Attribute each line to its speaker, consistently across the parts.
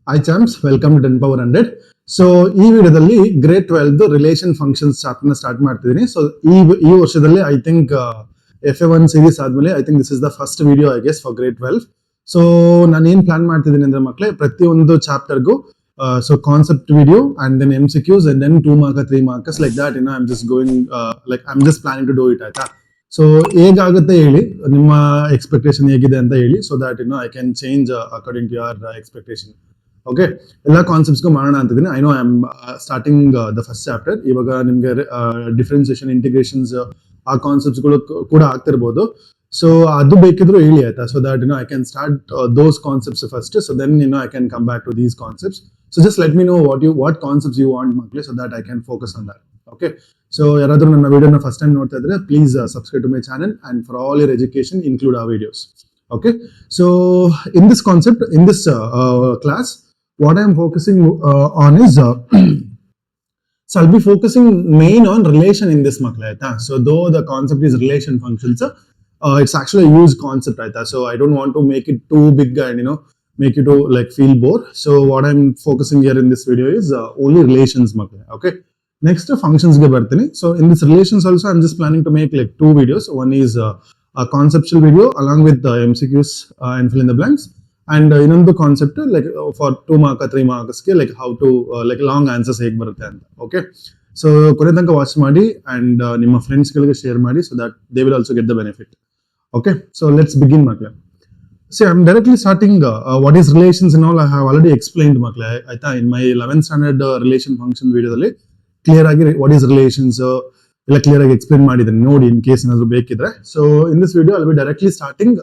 Speaker 1: Hi champs, welcome to 10 power 100. So ಈ ವಿಡಿಯೋದಲ್ಲಿ grade 12 relation functions ಚಾಪ್ಟರ್ನ ಸ್ಟಾರ್ಟ್ ಮಾಡ್ತಿದ್ದೀನಿ. ಸೊ ಈ ವರ್ಷದಲ್ಲಿ ಐ ಥಿಂಕ್ FA1 ಸೀರೀಸ್ ಆದ್ಮೇಲೆ I think this is the first video I guess for grade 12. So ನಾನು ಏನ್ ಪ್ಲಾನ್ ಮಾಡ್ತಿದ್ದೀನಿ ಅಂದ್ರೆ ಮಕ್ಕಳೇ, ಪ್ರತಿಯೊಂದು ಚಾಪ್ಟರ್ಗೂ so concept video and then MCQs and then 2 mark 3 marks like that. I'm just going I'm just planning to do it ಆಯ್ತಾ. So ಹೇಗಾಗುತ್ತೆ ಹೇಳಿ, ನಿಮ್ಮ ಎಕ್ಸ್ಪೆಕ್ಟೇಷನ್ ಹೇಗಿದೆ ಅಂತ ಹೇಳಿ, so that I can change according to your expectation. Okay, ಎಲ್ಲ ಕಾನ್ಸೆಪ್ಟ್ಸ್ಗೂ ಮಾಡೋಣ ಅಂತಿದ್ದೀನಿ. I know I am starting the first chapter. ಇವಾಗ ನಿಮಗೆ ಡಿಫ್ರೆನ್ಸಿಯೇಷನ್, ಇಂಟಿಗ್ರೇಷನ್ಸ್ ಆ ಕಾನ್ಸೆಪ್ಟ್ಸ್ಗಳು ಕೂಡ ಆಗ್ತಿರ್ಬೋದು. ಸೊ ಅದು ಬೇಕಿದ್ರು ಹೇಳಿ ಆಯ್ತಾ, so that I can start those concepts first. So then I can come back to these concepts. So just let me know what concepts you want ಮಕ್ಕಳೇ, so that I can focus on that. Okay, so ಯಾರಾದರೂ ನನ್ನ ವಿಡಿಯೋನ first time ನೋಡ್ತಾ ಇದ್ರೆ please subscribe to my channel and for all your education include our videos. Okay, so in this concept, in this class, what I am focusing on is so I'll be focusing main on relation in this makla. So though the concept is relation functions, it's actually a huge concept. So I don't want to make it too big and make you to like feel bored. So what I'm focusing here in this video is only relations makla. Okay, next functions ge bartini. So in this relations also I'm just planning to make like 2 videos. One is a conceptual video along with the MCQs and fill in the blanks, and ಇನ್ನೊಂದು concept like for 2 mark 3 marks ಗೆ like how to like long answers ಹೇಗೆ ಬರುತ್ತೆ ಅಂತ. Okay, so ಕೊನೆ ತನಕ watch ಮಾಡಿ and ನಿಮ್ಮ friends ಗಳಿಗೆ ಶೇರ್ ಮಾಡಿ, so that they will also get the benefit. Okay, so let's begin ಮಕ್ಕಳೇ. See, I'm directly starting what is relations and all I have already explained ಮಕ್ಕಳೇ ಆಯ್ತಾ. in my 11th standard relation function ವಿಡಿಯೋದಲ್ಲಿ clear ಆಗಿ what is relations ಎಲ್ಲ clear ಆಗಿ explain ಮಾಡಿದ್ದೀನಿ, ನೋಡಿ in case ಏನಾದ್ರು ಬೇಕಿದ್ರೆ. So in this video I will be directly starting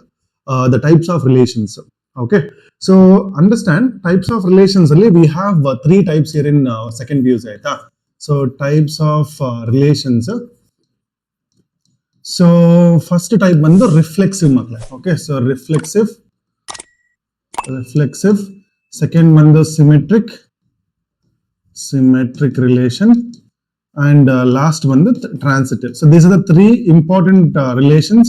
Speaker 1: the types of relations. Okay, so understand types of relations ಅಲ್ಲಿ we have 3 types here in second views ಆಯ್ತಾ. So types of relations. So first type ಬಂದು reflexive ಮಕ್ಕಳೇ. Okay, so reflexive. Second ಬಂದು symmetric relation, and last one the transitive. So these are the 3 important relations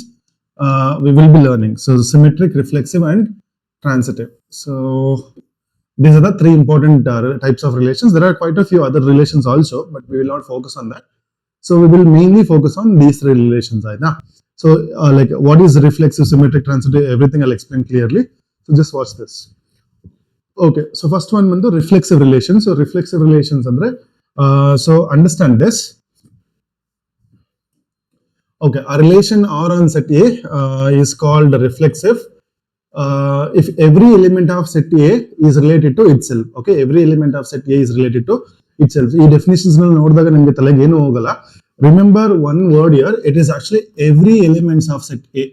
Speaker 1: we will be learning. So symmetric, reflexive and transitive. So these are the 3 important types of relations. There are quite a few other relations also, but we will not focus on that. So we will mainly focus on these 3 relations. So like what is reflexive, symmetric, transitive, everything I'll explain clearly. So just watch this. Okay, so first one the reflexive relations. So reflexive relations andre so understand this. Okay, a relation R on set A is called reflexive if every element of set A is related to itself. Okay, every element of set A is related to itself. Ee definitions na nodidaga nimge talega ಏನು ಹೋಗಲ್ಲ. Remember one word here, it is actually every elements of set A.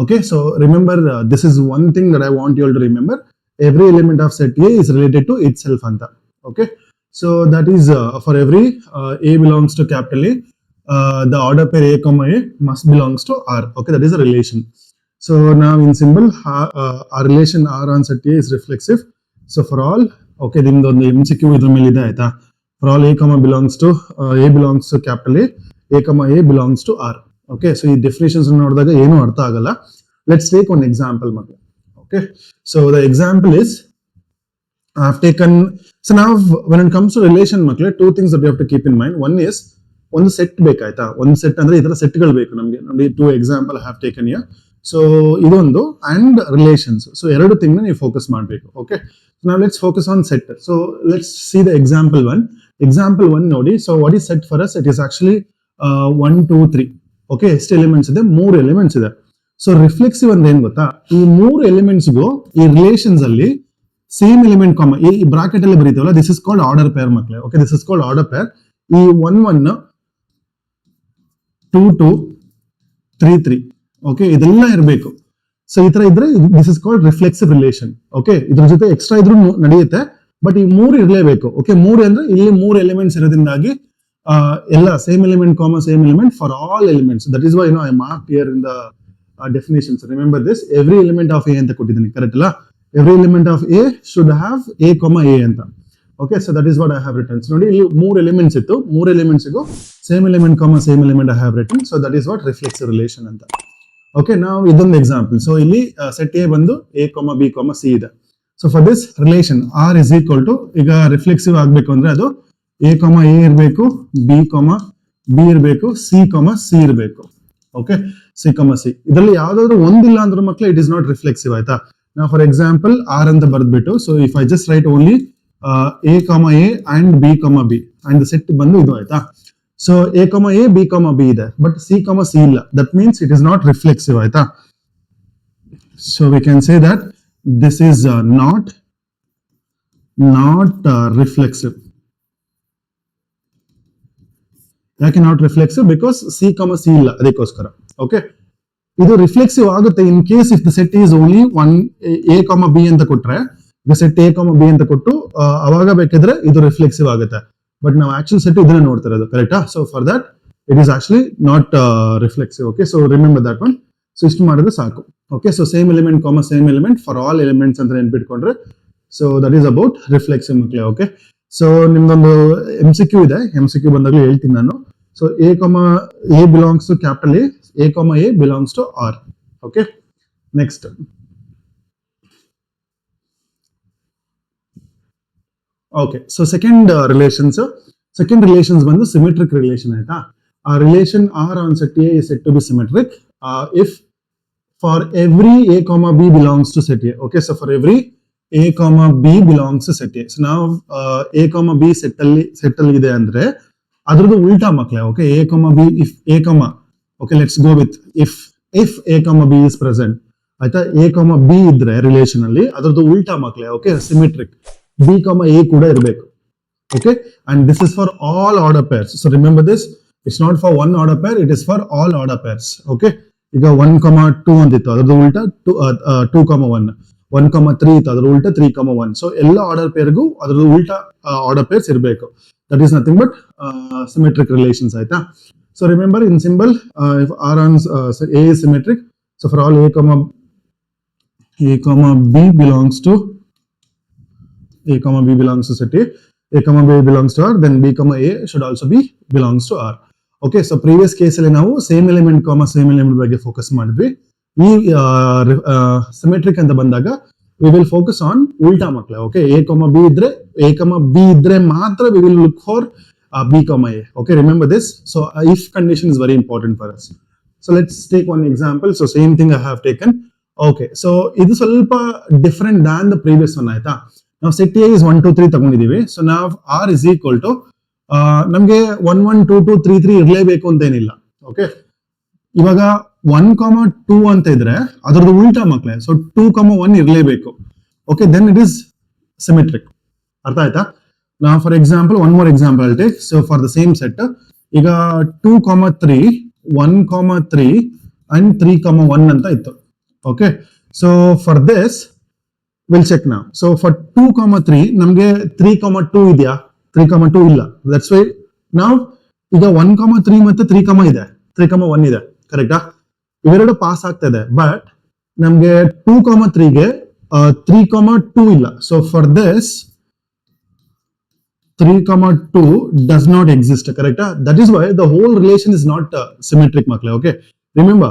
Speaker 1: Okay, so remember this is one thing that I want you all to remember. Every element of set A is related to itself anta. Okay, so that is for every A belongs to capital A, the order pair A comma A must belongs to R. Okay, that is a relation. So now in symbol our relation R on set A is reflexive. So for all, okay, then the MCQ idra mele ide aita. For all A comma belongs to A belongs to capital A comma A belongs to R. Okay, so ee definitions nodidaga ಏನು ಅರ್ಥ ಆಗಲ್ಲ. Let's take one example ಮಕ್ಕಳೇ. Okay, so the example is I have taken. So now when it comes to relation ಮಕ್ಕಳೇ, 2 things that we have to keep in mind. One is ಒಂದು set ಬೇಕಾಯ್ತಾ, ಒಂದು set ಅಂದ್ರೆ ಈ ತರ ಸೆಟ್ಗಳು ಬೇಕು ನಮಗೆ. ನೋಡಿ 2 example I have taken here. So ಇದೊಂದು ಅಂಡ್ ರಿಲೇಷನ್ಸ್. ಸೊ 2 ಥಿಂಗ್ ನೀವು ಫೋಕಸ್ ಮಾಡಬೇಕು. Okay, now let's focus on set. So let's see the example 1. Example 1 ನೋಡಿ. So what is set for us? It is actually 1 2 3. Okay, ಎಷ್ಟು elements ಇದೆ? 3 elements ಇದೆ. So reflexive ಅಂದ್ರೆ ಏನ್ ಗೊತ್ತಾ, ಈ 3 ಎಲಿಮೆಂಟ್ಸ್ಗೂ ಈ ರಿಲೇಷನ್ಸ್ ಅಲ್ಲಿ ಸೇಮ್ ಎಲಿಮೆಂಟ್ ಕಾಮ ಈ ಬ್ರಾಕೆಟ್ ಅಲ್ಲಿ ಬರೀತೀವಲ್ಲ, this is called order pair ಮಕ್ಕಳೇ. Okay, this is called order pair. ಈ 1 1 2 2 3 3 ಓಕೆ, ಇದೆಲ್ಲ ಇರಬೇಕು. ಸೊ ಈ ತರ ಇದ್ರೆ this is called reflexive relation. Okay, ಇದ್ರ ಜೊತೆ ಎಕ್ಸ್ಟ್ರಾ ಇದ್ರೂ ನಡೆಯುತ್ತೆ, ಬಟ್ ಈ 3 ಇರಲೇಬೇಕು. ಓಕೆ, 3 ಅಂದ್ರೆ ಇಲ್ಲಿ 3 ಎಲಿಮೆಂಟ್ಸ್ ಇರೋದ್ರಿಂದಾಗಿ ಎಲ್ಲ same element comma same element for all elements. That is why I mark here in the definitions. Remember this, every element of A anta kottidini, correct alla? Every element of A should have A comma A anta. Okay, so that is what I have written. So nodi illi 3 elements ittu, 3 elements igo same element comma same element I have written. So that is what reflexive relation anta. Okay, now idondu example. So illi set A bandu A comma B comma C ide. So for this relation R is equal to, ಈಗ reflexive ಆಗ್ಬೇಕು ಅಂದ್ರೆ ಅದು A ಇರಬೇಕು, B ಇರಬೇಕು, C ಇರಬೇಕು. Okay, C ಇದರಲ್ಲಿ ಯಾವ್ದಾದ್ರು ಒಂದಿಲ್ಲ ಅಂದ್ರೆ ಮಕ್ಕಳು ಇಟ್ ಇಸ್ ನಾಟ್ ರಿಫ್ಲೆಕ್ಸಿವ್. ಆಯ್ತಾ, ನಾವು ಫಾರ್ ಎಕ್ಸಾಂಪಲ್ ಆರ್ ಅಂತ ಬರ್ದ್ಬಿಟ್ಟು, so if I just write only A and B and set ಬಂದು ಇದು. ಆಯ್ತಾ, ಸೊ ಎ ಬಿ ಇದೆ, ಬಟ್ ಸಿ ಇಲ್ಲ. That means it is not reflexive. ಆಯ್ತಾ, so we can say that this is not reflexive. ಯಾಕೆ not reflexive? Because C ಇಲ್ಲ, ಅದಕ್ಕೋಸ್ಕರ. Okay, ಇದು ರಿಫ್ಲೆಕ್ಸಿವ್ ಆಗುತ್ತೆ in case if the set is only one A B ಅಂತ ಕೊಟ್ರೆ, set A B ಅಂತ ಕೊಟ್ಟು ಅವಾಗ ಬೇಕಿದ್ರೆ ಇದು ರಿಫ್ಲೆಕ್ಸಿವ್ ಆಗುತ್ತೆ. ಬಟ್ ನಾವು ಆಕ್ಚುಲ್ ಸೆಟ್ ಇದನ್ನ ನೋಡ್ತಾ ಇರೋದು, ಕರೆಕ್ಟಾ? So for that it is actually not reflexive. Okay, so remember that one. So ಇಷ್ಟು ಮಾಡಿದ್ರೆ ಸಾಕು. Okay, so same element for all elements ಅಂತ ನೆನ್ಪಿಟ್ಕೊಂಡ್ರೆ, so that is about reflexive ಮಕ್ಕಳೇ. ಓಕೆ, ಸೊ ನಿಮ್ದೊಂದು MCQ ಇದೆ, MCQ ಬಂದಾಗಲೂ ಹೇಳ್ತೀನಿ ನಾನು. So A belongs to capital A belongs to R. Okay, next. Okay, so second relations ಬಂದು symmetric relation. ಆಯ್ತಾ, ಆ relation R on set A is said to be symmetric if for every A, B belongs to set A. Okay, so for every A, B belongs to set A. So now A, B set ಅಲ್ಲಿ ಇದೆ ಅಂದ್ರೆ ಅದ್ರದ್ದು ಉಲ್ಟಾ ಮಕ್ಕಳೇ. Okay, A B, if A okay, let's go with if A B is present. ಆಯ್ತಾ, A B ಇದ್ರೆ relation ಅಲ್ಲಿ ಅದ್ರದ್ದು ಉಲ್ಟಾ ಮಕ್ಕಳೇ. Okay, symmetric. ಬಿ ಎ ಕೂಡ ಇರಬೇಕು. Okay, and this is for all order pairs. So remember this, it's not for one order pair, it is for all order pairs. Okay, ಈಗ 1, 2 ಅಂತಿತ್ತು, ಅದ್ರದ್ದು ಉಲ್ಟಾ 2, 1, 1, 3 ಇತ್ತು, ಅದ್ರ ಉಲ್ಟಾ 3, 1. ಸೊ ಎಲ್ಲ ಆರ್ಡರ್ ಪೇರ್ಗೂ ಅದ್ರದ್ದು ಉಲ್ಟಾ ಆರ್ಡರ್ ಪೇರ್ಸ್ ಇರಬೇಕು. That is nothing but symmetric relations. Aita. So remember in symbol, if R on so A is symmetric, so for all A, B belongs to set A, B belongs to R, then B, A should also be belongs to R. Okay, so previous case ಅಲ್ಲಿ ನಾವು same element ಬಗ್ಗೆ focus ಮಾಡಿದ್ವಿ. ಈ symmetric ಅಂತ ಬಂದಾಗ we will focus on ulta makla. Okay, A, B idre matra we will look for B, A. Okay, remember this. So if condition is very important for us. So let's take one example. So same thing I have taken. Okay, so ಇದು ಸ್ವಲ್ಪ different than the previous one. ಆಯ್ತಾ, ನಾವು set A is 1, 2, 3 ತಗೊಂಡಿದೀವಿ. So now R is equal to ನಮಗೆ 1, 1, 2, 2, 3, 3 ಇರಲೇಬೇಕು ಅಂತ ಏನಿಲ್ಲ. Okay, ಇವಾಗ 1, 2 ಅಂತ ಇದ್ರೆ ಅದರದ್ದು ಉಲ್ಟಾ ಮಕ್ಕಳೇ. ಸೊ 2, 1 ಇರಲೇಬೇಕು. Okay, then it is symmetric. ಅರ್ಥ ಆಯ್ತಾ? ನಾ for example one more example I take. So for the same set, ಈಗ 2, 3, 1, 3 ಅಂಡ್ 3, 1 ಅಂತ ಇತ್ತು. Okay, so for this will check ನಾವು. ಸೊ ಫಾರ್ 2, 3 ನಮ್ಗೆ 3, 2 ಇದೆಯಾ? 3, 2 ಇಲ್ಲ. ದಟ್ಸ್ ವೈ ನಾವು ಈಗ 1, 3 ಮತ್ತೆ 3, ಇದೆ, 3, 1 ಇದೆ. ಕರೆಕ್ಟಾ? ಇವೆರಡು ಪಾಸ್ ಆಗ್ತಾ ಇದೆ. ಬಟ್ ನಮ್ಗೆ 2, 3ಗೆ 3, 2 ಇಲ್ಲ. So for this 3, 2 does not exist. Correct? That is why the whole relation is not symmetric, makle. Okay, remember,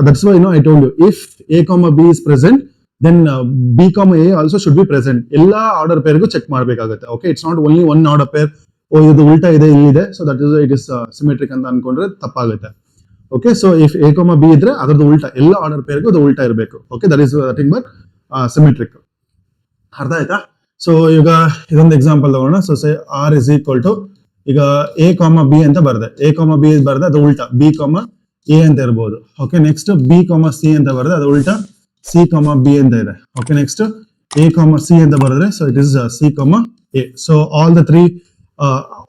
Speaker 1: that's why I told you, if A, B is present, then B, A also should be present. Ella order pair go check ಮಾಡಬೇಕಾಗುತ್ತೆ. Okay, it's not only one order pair. Oh, ಇದು ಉಲ್ಟಾ ಇದೆ, ಇಲ್ಲಿದೆ. So that is why it is symmetric ಅಂತ ಅನ್ಕೊಂಡ್ರೆ ತಪ್ಪಾಗುತ್ತೆ. Okay, so if A, B ಇದ್ರೆ ಅದರದ್ದು ಉಲ್ಟಾ, ಎಲ್ಲ ಆರ್ಡರ್ ಪೇರ್ಗೂ ಅದು ಉಲ್ಟಾ ಇರಬೇಕು. Okay, that is nothing but symmetric. ಅರ್ಥ ಆಯ್ತಾ? ಸೊ ಈಗ ಇದೊಂದು ಎಕ್ಸಾಂಪಲ್ ತಗೋಣ. So say R is equal to, ಈಗ A, B ಅಂತ ಬರ್ದೆ, A, B ಬರ್ದೆ, ಅದು ಉಲ್ಟಾ B, A ಅಂತ ಇರಬಹುದು. ಓಕೆ, ನೆಕ್ಸ್ಟ್ B, C ಅಂತ ಬರ್ದೆ, ಅದು ಉಲ್ಟಾ C, B ಅಂತ ಇದೆ. ಓಕೆ, ನೆಕ್ಸ್ಟ್ A, C ಅಂತ ಬರೆದ್ರೆ, so it is C, A. So all the three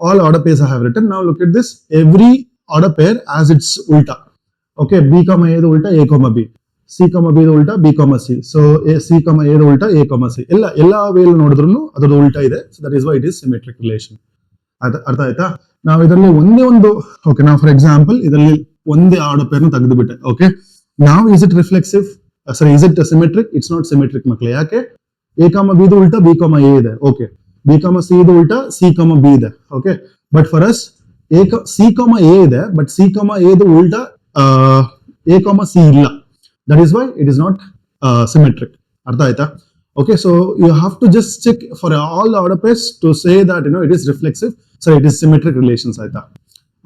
Speaker 1: all order pairs I have written. Now look at this, every order pair as its ulta. Okay, B, A the ulta, A, B, C, B the ulta, B, C. So C, A the ulta, A, C. Ella way nodidrunu adar ulta ide. So that is why it is symmetric relation. ಅರ್ಥ ಆಯ್ತಾ? ನಾವು ಇದರಲ್ಲಿ ಒಂದೇ ಒಂದು, okay, ನಾವು for example ಇದರಲ್ಲಿ ಒಂದೇ order peer ನ ತೆಗೆದುಬಿಟ್ಟೆ. ಓಕೆ, ನಾವು is it reflexive? Sorry, is it symmetric? It's not symmetric ಮಕ್ಕಳೇ. ಯಾಕೆ? A, B ದು ಉಲ್ಟಾ B, A ಇದೆ. ಓಕೆ, B, C ದು ಉಲ್ಟಾ C, B ಇದೆ. Okay, but for us C, A ಇದೆ, ಬಟ್ C, A ದು ಉಲ್ಟಾ A, C ಇಲ್ಲ. That is why it is not symmetric. ಅರ್ಥ ಆಯ್ತಾ? Okay, so you have to just check for all the order pairs to say that it is reflexive, so it is symmetric relations aita.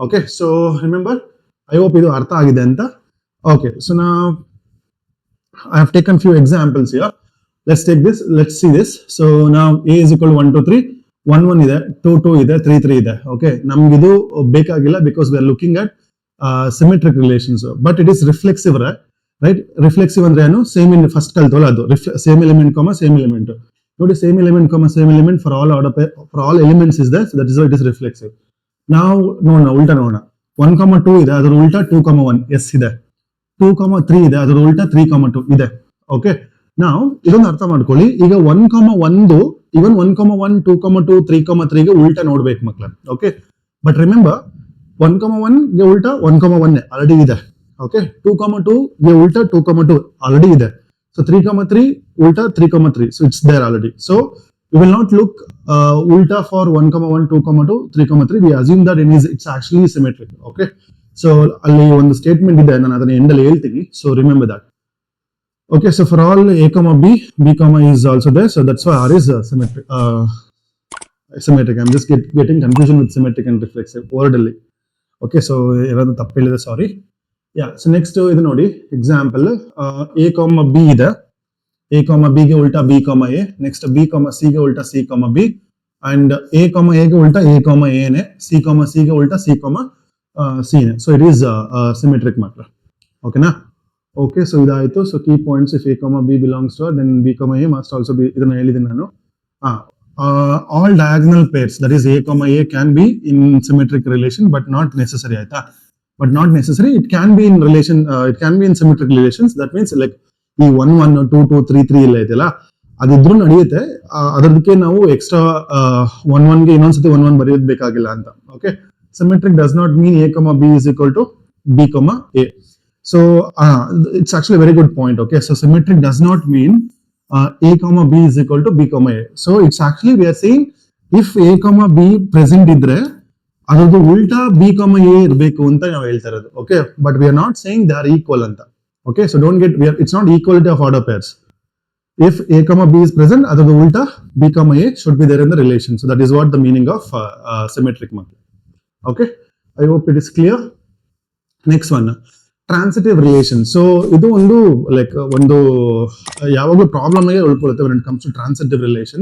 Speaker 1: Okay, so remember, I hope idu artha agide anta. Okay, so now I have taken few examples here. Let's take this, let's see this. So now a is equal to 1 2 3, 1 1 ಇದೆ, 2 2 ಇದೆ, 3 3 ಇದೆ. Okay, ನಮ್ಗೆ ಇದು ಬೇಕಾಗಿಲ್ಲ because we are looking at symmetric relations, but it is reflexive, right? Reflexive ಅಂದ್ರೆ ಏನು? Same in first ಕಲ್ತವಲ್ಲ ಅದು same element comma same element. ನೋಡಿ, same element comma same element for all order pair, for all elements is there, so that is why it is reflexive. Now ನೋಡೋಣ, ಉಲ್ಟಾ ನೋಡೋಣ. 1 2 ಇದೆ, ಅದರ ಉಲ್ಟಾ 2 1 yes ಇದೆ. 2 3 ಇದೆ, ಅದರ ಉಲ್ಟಾ 3 2 ಇದೆ. ಓಕೆ, ನಾವು ಇದೊಂದು ಅರ್ಥ ಮಾಡ್ಕೊಳ್ಳಿ. ಈಗ 1 1 ಇವನ್ 1 1 2 2 3 3 ಗೆ ಉಲ್ಟಾ ನೋಡ್ಬೇಕು ಮಕ್ಕಳ. ಓಕೆ, ಬಟ್ ರಿಮೆಂಬರ್ 1 1 ಗೆ ಉಲ್ಟಾ 1 1 ಆಲ್ರೆಡಿ ಇದೆ. ಓಕೆ, 2 2 ಗೆ ಉಲ್ಟಾ 2 2 ಆಲ್ರೆಡಿ ಇದೆ. ಸೊ 3 3 ಉಲ್ಟಾ 3 3, so it's there already. So we will not look ulta for 1 1 2 2 3 3. We assume that it's actually symmetric. Okay, so ಅಲ್ಲಿ ಒಂದು ಸ್ಟೇಟ್ಮೆಂಟ್ ಇದೆ, ನಾನು ಅದನ್ನ ಎಂಡ್ ಅಲ್ಲಿ ಹೇಳ್ತೀನಿ. So remember that. Okay, so for all a comma b, b comma is also there, so that's why r is symmetric. Symmetric. I'm just getting confusion with symmetric and reflexive word ಅಲ್ಲಿ. Okay, so ಏನಾದ್ರು ತಪ್ಪು ಹೇಳಿದೆ, ಸಾರಿ. Yeah, so next ಇದು ನೋಡಿ example, a comma b ಇದೆ, a comma b ಗೆ ಉಲ್ಟಾ b comma a, next b comma c ಗೆ ಉಲ್ಟಾ c comma b, and a comma a ಗೆ ಉಲ್ಟಾ a comma a ನೆ, c comma c ಗೆ ಉಲ್ಟಾ c comma c ನೆ. So it is symmetric ಮಾತ್ರ. Okay ನಾ? Okay, so ಇದಾಯ್ತು. So key points, if a comma b belongs to r, then b comma a must also be, ಇದನ್ನ ಹೇಳಿದ್ದೀನಿ ನಾನು. All diagonal pairs, that is a comma a, can be in symmetric relation, but not necessary ಆಯ್ತಾ? But not necessary, it can be in relation, it can be in symmetric relations. That means like ಈ 1 1 2 2 3 3 ಇಲ್ಲ ಇದೆಯಲ್ಲ, ಅದಿದ್ರು ನಡೆಯುತ್ತೆ. ಅದಕ್ಕೆ ನಾವು extra 1 1 ಗೆ ಇನ್ನೊಂದ್ಸತಿ 1 1 ಬರೆಯೋದು ಬೇಕಾಗಿಲ್ಲ ಅಂತ. Okay, symmetric does not mean a comma b is equal to b comma a. So it's actually a very good point. Okay, so symmetric does not mean a comma b is equal to b comma a. So it's actually, we are saying if a comma b present idre ಅದರದ್ದು ಉಲ್ಟಾ b comma a ಇರಬೇಕು ಅಂತ ನಾವು ಹೇಳ್ತಾ ಇರೋದು. Okay, but we are not saying they are equal ಅಂತ. Okay, so don't get, it's not equality of order pairs. If a comma b is present, ಅದರದ್ದು ಉಲ್ಟಾ b comma a should be there in the relation. So that is what the meaning of symmetric mark. Okay, I hope it is clear. Next one, transitive relation. So ಇದು ಒಂದು like ಒಂದು ಯಾವಾಗಲೂ problem ಆಗಿ ಉಳ್ಕೊಳ್ಳುತ್ತೆ when it comes to transitive relation.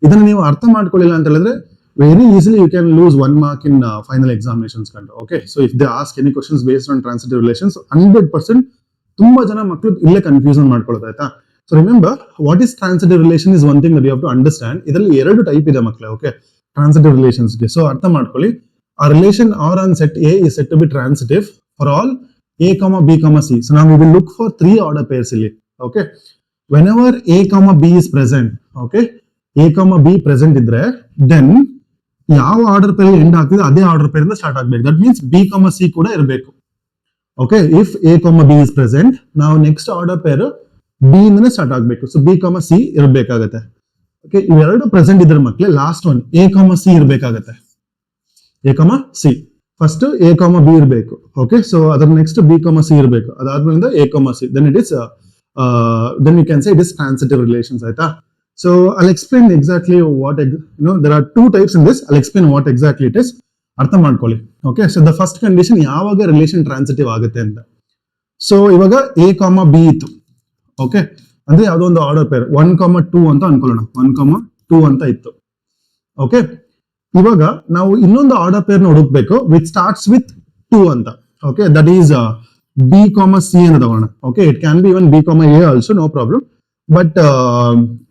Speaker 1: ಇದನ್ನ ನೀವು ಅರ್ಥ ಮಾಡ್ಕೊಳ್ಳಿಲ್ಲ ಅಂತ ಹೇಳಿದ್ರೆ very easily you can lose 1 mark in final examinations. Okay, so if they ask any questions based on transitive relations, 100% ತುಂಬಾ ಜನ ಮಕ್ಕಳು ಇಲ್ಲೇ ಕನ್ಫ್ಯೂಷನ್ ಮಾಡ್ಕೊಳ್ಳೋದು ಆಯ್ತಾ. So remember, what is transitive relation is one thing that you have to understand. ಇದರಲ್ಲಿ 2 type ಇದೆ ಮಕ್ಕಳೇ. Okay, transitive relations ಗೆ. ಸೊ ಅರ್ಥ ಮಾಡ್ಕೊಳ್ಳಿ, ಆ relation R on set A is said to be transitive for all a comma b comma c. So now we will look for 3 order pairs ಇಲ್ಲಿ. Okay, whenever a comma b is present, okay, a comma b present ಇದ್ರೆ then ಯಾವ order pair end ಆಗ್ತಿದೆ ಅದೇ order pair ಇಂದ start ಆಗ್ಬೇಕು. That means b comma c ಕೂಡ ಇರಬೇಕು. Okay, if a comma b is present, ನಾವು next order pair b ಇಂದನೇ ಸ್ಟಾರ್ಟ್ ಆಗ್ಬೇಕು. ಸೊ b comma c ಇರಬೇಕಾಗತ್ತೆ. ಓಕೆ, ಇವೆರಡು ಪ್ರೆಸೆಂಟ್ ಇದ್ರೆ ಮಕ್ಕಳೇ last one a comma c ಇರಬೇಕಾಗತ್ತೆ. a comma c first a comma b ಇರಬೇಕು. ಓಕೆ, ಸೊ ಅದರ ನೆಕ್ಸ್ಟ್ b comma c ಇರಬೇಕು. ಅದಾದ್ಮೇಲೆ a comma c, then it is then we can say it is transitive relations ಆಯ್ತಾ. So I'll explain exactly what, there are 2 types in this. I'll explain what exactly it is. ಅರ್ಥ ಮಾಡ್ಕೊಳ್ಳಿ. Okay, so the first condition ಯಾವಾಗ relation transitive ಆಗುತ್ತೆ ಅಂತ. So ಇವಾಗ a comma b ಇತ್ತು. Okay, ಅಂದ್ರೆ ಯಾವುದೋ ಒಂದು ಆರ್ಡರ್ ಪೇರ್ 1 2 ಅಂತ ಅನ್ಕೊಳ್ಳೋಣ. 1 2 ಅಂತ ಇತ್ತು. ಓಕೆ, ಇವಾಗ ನಾವು ಇನ್ನೊಂದು ಆರ್ಡರ್ ಪೇರ್ ನ ಹುಡುಕ್ಬೇಕು ವಿಚ್ ಸ್ಟಾರ್ಟ್ಸ್ ವಿತ್ 2 ಅಂತ. Okay, that is b comma c ಅಂತ ತಗೋಣ. Okay, it can be even b comma a also, no problem. But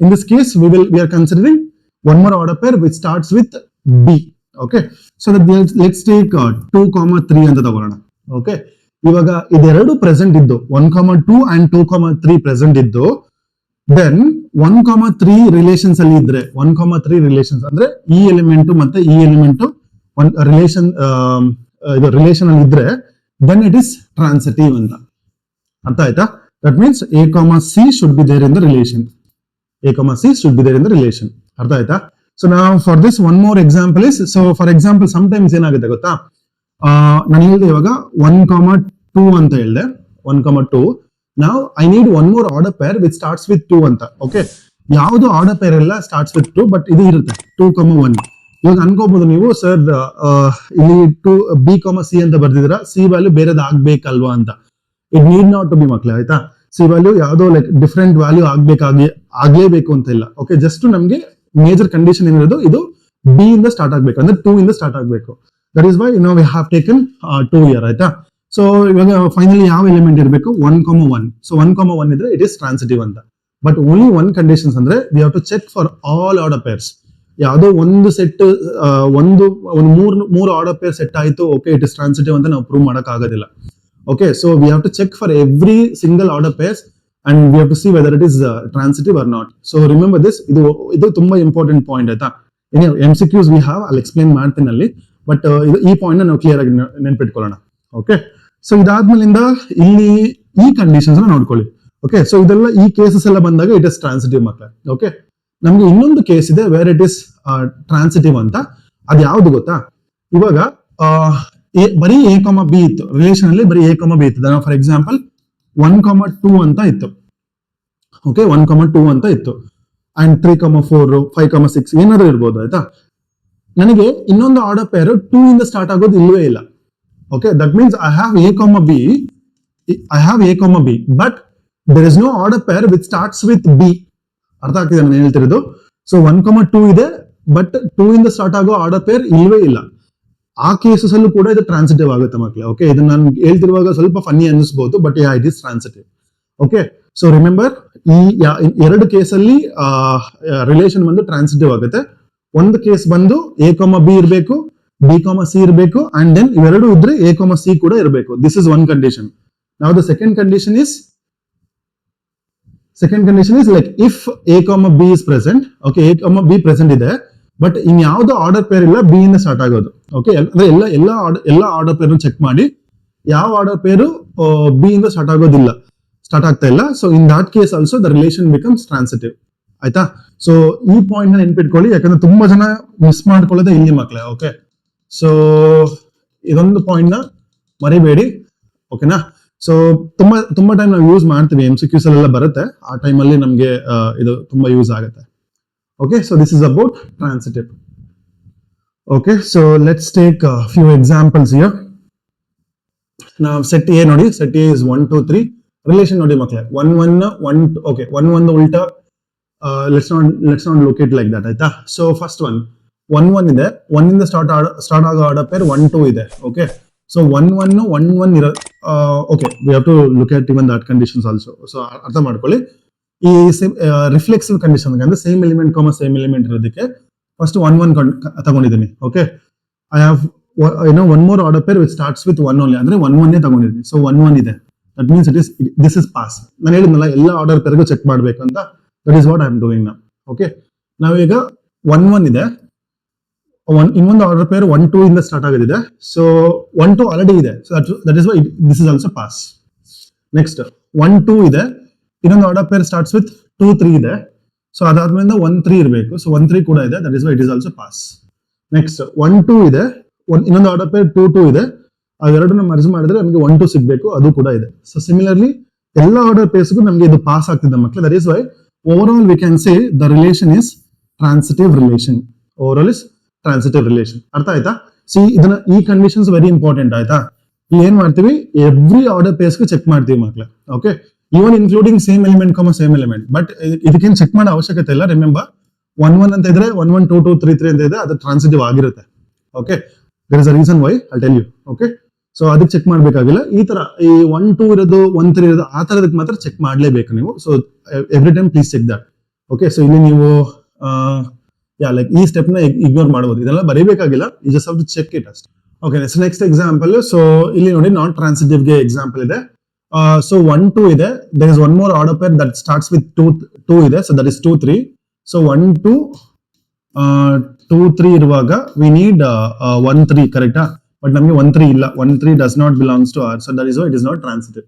Speaker 1: in this case, we are considering one more order pair which starts with b. Okay, so let's take 2 3 ಅಂತ ತಗೊಳ್ಳೋಣ. Okay, ಇವಾಗ ಇದೆರಡು present ಇದ್ದು 1 2 and 2 3 present ಇದ್ದು, then 1 3 relations ಅಲ್ಲಿ ಇದ್ರೆ 1 3 relations ಅಂದ್ರೆ ಈ ಎಲಿಮೆಂಟ್ ಮತ್ತೆ ಈ ಎಲಿಮೆಂಟ್ ಒಂದು ರಿಲೇಷನ್, ಇದು ರಿಲೇಷನ್ ಅಲ್ಲಿ ಇದ್ರೆ then it is transitive ಅಂತ. ಅರ್ಥ ಆಯ್ತಾ? That means a comma c should be there in the relation. A comma c should be there in the relation. ಅರ್ಥ ಆಯ್ತಾ? So now for this one more example is, so for example sometimes ಏನಾಗುತ್ತೆ ಗೊತ್ತಾ, ನಾನು ಹೇಳಿದೆ ಇವಾಗ 1 2 ಅಂತ ಹೇಳಿದೆ, 1 2. Now I need one more order pair which starts with 2 ಅಂತ. Okay, ಯಾವುದು ಆರ್ಡರ್ ಪೇರ್ ಎಲ್ಲ ಸ್ಟಾರ್ಟ್ಸ್ ವಿತ್ 2 ಬಟ್ ಇದು ಇರುತ್ತೆ 2,1. ಇವಾಗ ಅನ್ಕೋಬಹುದು ನೀವು ಸರ್ ಇಲ್ಲಿ ಬಿ ಸಿ ಅಂತ ಬರ್ದಿದ್ರ ಸಿ ವ್ಯಾಲ್ಯೂ ಬೇರೆದ್ ಆಗ್ಬೇಕಲ್ವಾ ಅಂತ. It need not to be ಮಕ್ಳೆ ಆಯ್ತಾ. ಸಿ ವ್ಯಾಲ್ಯೂ ಯಾವ್ದೋ ಲೈಕ್ ಡಿಫ್ರೆಂಟ್ ವ್ಯಾಲ್ಯೂ ಆಗ್ಲೇಬೇಕು ಅಂತ ಇಲ್ಲ. ಓಕೆ, ಜಸ್ಟ್ ನಮ್ಗೆ ಮೇಜರ್ ಕಂಡೀಷನ್ ಏನಿರೋದು ಇದು ಬಿ ಇಂದ ಸ್ಟಾರ್ಟ್ ಆಗ್ಬೇಕು ಅಂದ್ರೆ 2 ಇಂದ ಸ್ಟಾರ್ಟ್ ಆಗ್ಬೇಕು. That is why we have taken 2 here ಆಯ್ತಾ. ಸೊ ಇವಾಗ ಫೈನಲಿ ಯಾವ ಎಲಿಮೆಂಟ್ ಇರಬೇಕು 1,1. ಸೊ 1,1 ಇದ್ರೆ ಇಟ್ ಇಸ್ ಟ್ರಾನ್ಸಿಟಿವ್ ಅಂತ. ಬಟ್ ಓನ್ಲಿ ಒನ್ ಕಂಡೀಷನ್ಸ್ ಅಂದ್ರೆ we have to check for all order pairs. ಯಾವುದೋ ಒಂದು ಸೆಟ್ ಒಂದು ಮೂರು ಆರ್ಡರ್ ಪೇರ್ ಸೆಟ್ ಆಯ್ತು, ಓಕೆ ಇಟ್ ಇಸ್ ಟ್ರಾನ್ಸಿಟಿವ್ ಅಂತ ನಾವು ಪ್ರೂವ್ ಮಾಡಕ್ ಆಗೋದಿಲ್ಲ. Okay, so we have to check for every single order pairs and we have to see whether it is transitive or not. So remember this, ಇದು ತುಂಬಾ important point ಆಯ್ತಾ. MCQs we have, ಅಲ್ಲಿ explain ಮಾಡ್ತೀನಿ ಅಲ್ಲಿ. But ಈ point ನಾವು clear ಆಗಿ ನೆನ್ಪಿಟ್ಕೊಳ್ಳೋಣ. Okay, so ಇದಾದ್ಮೇಲಿಂದ ಇಲ್ಲಿ ಈ ಕಂಡೀಷನ್ಸ್ ನೋಡ್ಕೊಳ್ಳಿ. ಓಕೆ, ಸೊ ಇದೆಲ್ಲ ಈ ಕೇಸಸ್ ಎಲ್ಲ ಬಂದಾಗ ಇಟ್ ಇಸ್ ಟ್ರಾನ್ಸಿಟಿವ್ ಮಕ್ಕಳೇ. ಓಕೆ, ನಮ್ಗೆ ಇನ್ನೊಂದು ಕೇಸ್ ಇದೆ ವೇರ್ ಇಟ್ ಇಸ್ ಟ್ರಾನ್ಸಿಟಿವ್ ಅಂತ. ಅದ್ ಯಾವ್ದು ಗೊತ್ತಾ, ಇವಾಗ ಬರೀ ಎ ಬಿ ಇತ್ತು ರಿಲೇಷನ್ ಅಲ್ಲಿ, ಬರೀ ಎ ಬಿ ಇತ್ತು. ಫಾರ್ ಎಕ್ಸಾಂಪಲ್ 1,2 ಅಂತ ಇತ್ತು. ಓಕೆ, 1,2 ಅಂತ ಇತ್ತು ಅಂಡ್ 3,4 5,6 ಏನಾದ್ರು ಇರ್ಬೋದು ಆಯ್ತಾ. ನನಗೆ ಇನ್ನೊಂದು ಆರ್ಡರ್ ಪೇರ್ 2 ಇಂದ ಸ್ಟಾರ್ಟ್ ಆಗೋದು ಇಲ್ವೇ ಇಲ್ಲ. Okay, that means I have A B but there is no order pair which starts with B. ಅರ್ಥ ಆಗ್ತಿದೆ ನಾನು ಹೇಳ್ತಿರೋದು. ಸೊ 1,2 ಇದೆ ಬಟ್ 2 ಇಂದ ಸ್ಟಾರ್ಟ್ ಆಗೋ ಆರ್ಡರ್ ಪೇರ್ ಇಲ್ವೇ ಇಲ್ಲ. ಆ ಕೇಸಸ್ ಅಲ್ಲೂ ಕೂಡ ಇದು ಟ್ರಾನ್ಸಿಟಿವ್ ಆಗುತ್ತೆ ಮಕ್ಕಳೇ. ಓಕೆ, ಇದನ್ನ ನಾನು ಹೇಳ್ತಿರುವಾಗ ಸ್ವಲ್ಪ ಫನ್ನಿ ಅನಿಸ್ಬಹುದು, but it is transitive. Okay, so remember ಈ ಎರಡು ಕೇಸಲ್ಲಿ ರಿಲೇಷನ್ ಬಂದು ಟ್ರಾನ್ಸಿಟಿವ್ ಆಗುತ್ತೆ. ಒಂದು ಕೇಸ್ ಬಂದು ಎ ಬಿ ಇರಬೇಕು, ಬಿ ಸಿ ಇರಬೇಕು ಅಂಡ್ ದೆನ್ ಇವೆರಡು ಇದ್ರೆ ಎ ಸಿ ಕೂಡ ಇರಬೇಕು. This is one condition. Now the second condition is like if a b is present. Okay, a b present ಇದೆ ಬಟ್ ಇನ್ ಯಾವ್ದು ಆರ್ಡರ್ ಪೇರ್ ಇಲ್ಲ B ಇಂದ ಸ್ಟಾರ್ಟ್ ಆಗೋದು. ಓಕೆ, ಅಂದ್ರೆ ಎಲ್ಲ ಆರ್ಡರ್ ಪೇರ್ ಚೆಕ್ ಮಾಡಿ ಯಾವ ಆರ್ಡರ್ ಪೇರು ಬಿ ಇಂದ ಸ್ಟಾರ್ಟ್ ಆಗ್ತಾ ಇಲ್ಲ. So in that case also the relation becomes transitive ಆಯ್ತಾ. ಸೊ ಈ ಪಾಯಿಂಟ್ ನ ನೆನ್ಪಿಟ್ಕೊಳ್ಳಿ, ಯಾಕಂದ್ರೆ ತುಂಬಾ ಜನ ಮಿಸ್ ಮಾಡ್ಕೊಳ್ಳೋದೇ ಇಲ್ಲಿ ಮಕ್ಕಳೇ. ಓಕೆ, ಸೊ ಇದೊಂದು ಪಾಯಿಂಟ್ ನ ಮರಿಬೇಡಿ. ಓಕೆನಾ. ಸೊ ತುಂಬಾ ಟೈಮ್ ನಾವು ಯೂಸ್ ಮಾಡ್ತೀವಿ, MCQs ಎಲ್ಲ ಬರುತ್ತೆ, ಆ ಟೈಮ್ ಅಲ್ಲಿ ನಮ್ಗೆ ಇದು ತುಂಬಾ ಯೂಸ್ ಆಗುತ್ತೆ. Okay, so this is about transitive. Okay, so let's take few examples here. ನಾವು ಸೆಟ್ ಎ ನೋಡಿ, ಸೆಟ್ ಎ ಇಸ್ 1 2 3. ರಿಲೇಷನ್ ನೋಡಿ ಮಕ್ಕಳೇ, 1 1 1. ಓಕೆ, 1 1 ಉಲ್ಟಾ let's not look it like that ಆಯ್ತಾ. ಸೊ ಫಸ್ಟ್ 1 1 ಇದೆ, 1 ಇಂದ ಸ್ಟಾರ್ಟ್ ಆಗೋ ಆರ್ಡರ್ ಪೇರ್ 1 2 ಇದೆ. Okay, so 1 1 1 1 okay, we have to look at even that conditions also. So ಅರ್ಥ ಮಾಡ್ಕೊಳ್ಳಿ, ಈ ರಿಫ್ಲೆಕ್ಸಿವ್ ಕಂಡೀಷನ್ ಅಂದ್ರೆ ಸೇಮ್ ಎಲಿಮೆಂಟ್ ಇರೋದಕ್ಕೆ ಫಸ್ಟ್ 1 1 ತಗೊಂಡಿದ್ದೀನಿ. Okay, I have one more order pair which starts with 1 only, ಅಂದ್ರೆ 1 1 ತಗೊಂಡಿದ್ದೀನಿ. So 1 1 ಇದೆ, that means this is pass. ನಾನು ಹೇಳಿದ್ನಲ್ಲ ಎಲ್ಲ ಆರ್ಡರ್ ಪೇರ್ಗೂ ಚೆಕ್ ಮಾಡ್ಬೇಕು ಅಂತ, that is what I am doing now. Okay, ನಾವೀಗ 1 1 ಇದೆ, ಇನ್ನೊಂದು ಆರ್ಡರ್ ಪೇರ್ 1 2 ಇಂದ ಸ್ಟಾರ್ಟ್ ಆಗಿದೆ. ಸೊ 1 2 ಆಲ್ರೆಡಿ ಇದೆ, so that is why this is also pass. Next 1 2 ಇದೆ, ಇನ್ನೊಂದು ಆರ್ಡರ್ ಪೇರ್ ಸ್ಟಾರ್ಟ್ಸ್ ವಿತ್ 2 3 ಇದೆ. ಸೊ ಅದಾದ್ಮೇಲೆ 1 3 ಇರಬೇಕು. ಸೊ 1 3 ಕೂಡ ಇದೆ, that is why it is also pass. Next 1 2 ಇದೆ, ಇನ್ನೊಂದು ಆರ್ಡರ್ ಪೇರ್ 2 2 ಇದೆ. ಅವೆರಡನ್ನ ಮರ್ಜ್ ಮಾಡಿದ್ರೆ ನಮಗೆ 1 2 ಸಿಗ್ಬೇಕು, ಅದು ಕೂಡ ಇದೆ. ಸೊ ಸಿಮಿಲರ್ಲಿ ಎಲ್ಲ ಆರ್ಡರ್ ಪೇರ್ಸ್ಗೂ ನಮಗೆ ಇದು ಪಾಸ್ ಆಗ್ತಿದೆ ಮಕ್ಕಳು. That is Y over all we can say the relation is transitive relation. Over all is transitive relation. ಅರ್ಥ ಆಯ್ತಾ. ಸಿ ಇದನ್ನ ಈ ಕಂಡೀಷನ್ಸ್ ವೆರಿ ಇಂಪಾರ್ಟೆಂಟ್ ಆಯ್ತಾ. ಇಲ್ಲಿ ಏನ್ ಮಾಡ್ತೀವಿ, ಎವ್ರಿ ಆರ್ಡರ್ ಪೇರ್ಸ್ಗೂ ಚೆಕ್ ಮಾಡ್ತೀವಿ ಮಕ್ಕಳು. Okay, even including same element. But ಇದಕ್ಕೇನು ಚೆಕ್ ಮಾಡೋ ಅವಶ್ಯಕತೆ ಇಲ್ಲ. ರಿಮೆಂಬರ್ 1 1 ಅಂತ ಇದ್ರೆ 1 1 2 2 3 3 ಅಂತ ಇದೆ, ಅದು ಟ್ರಾನ್ಸಿಟಿವ್ ಆಗಿರುತ್ತೆ. Okay, there is a reason why I tell you. Okay, so ಅದಕ್ಕೆ ಚೆಕ್ ಮಾಡ್ಬೇಕಾಗಿಲ್ಲ. ಈ ತರ ಈ 1 2 ಇರೋದು 1 3 ಇರೋದು ಆ ತರದಕ್ಕೆ ಮಾತ್ರ ಚೆಕ್ ಮಾಡ್ಲೇಬೇಕು ನೀವು. So every time please check that. Okay, so ಇಲ್ಲಿ ನೀವು ಲೈಕ್ ಈ ಸ್ಟೆಪ್ ನ ಇಗ್ನೋರ್ ಮಾಡಬಹುದು, ಇದೆಲ್ಲ ಬರೀಬೇಕಾಗಿಲ್ಲ, you just have to check it ಅಷ್ಟೇ. Okay, next example. ಸೊ ಇಲ್ಲಿ ನೋಡಿ ನಾನ್ ಟ್ರಾನ್ಸಿಟಿವ್ ಗೆ ಎಕ್ಸಾಂಪಲ್ ಇದೆ. ಸೊ 1 2 ಇದೆ, there is one more order pair that starts with 2 ಇದೆ. So that is 2 3. ಸೊ 1 2 2 3 ಇರುವಾಗ ವಿ ನೀಡ್ 1 3 ಕರೆಕ್ಟಾ. ಬಟ್ ನಮಗೆ 1 3 ಇಲ್ಲ, 1 3 does not belongs to R. So that is why it is not transitive.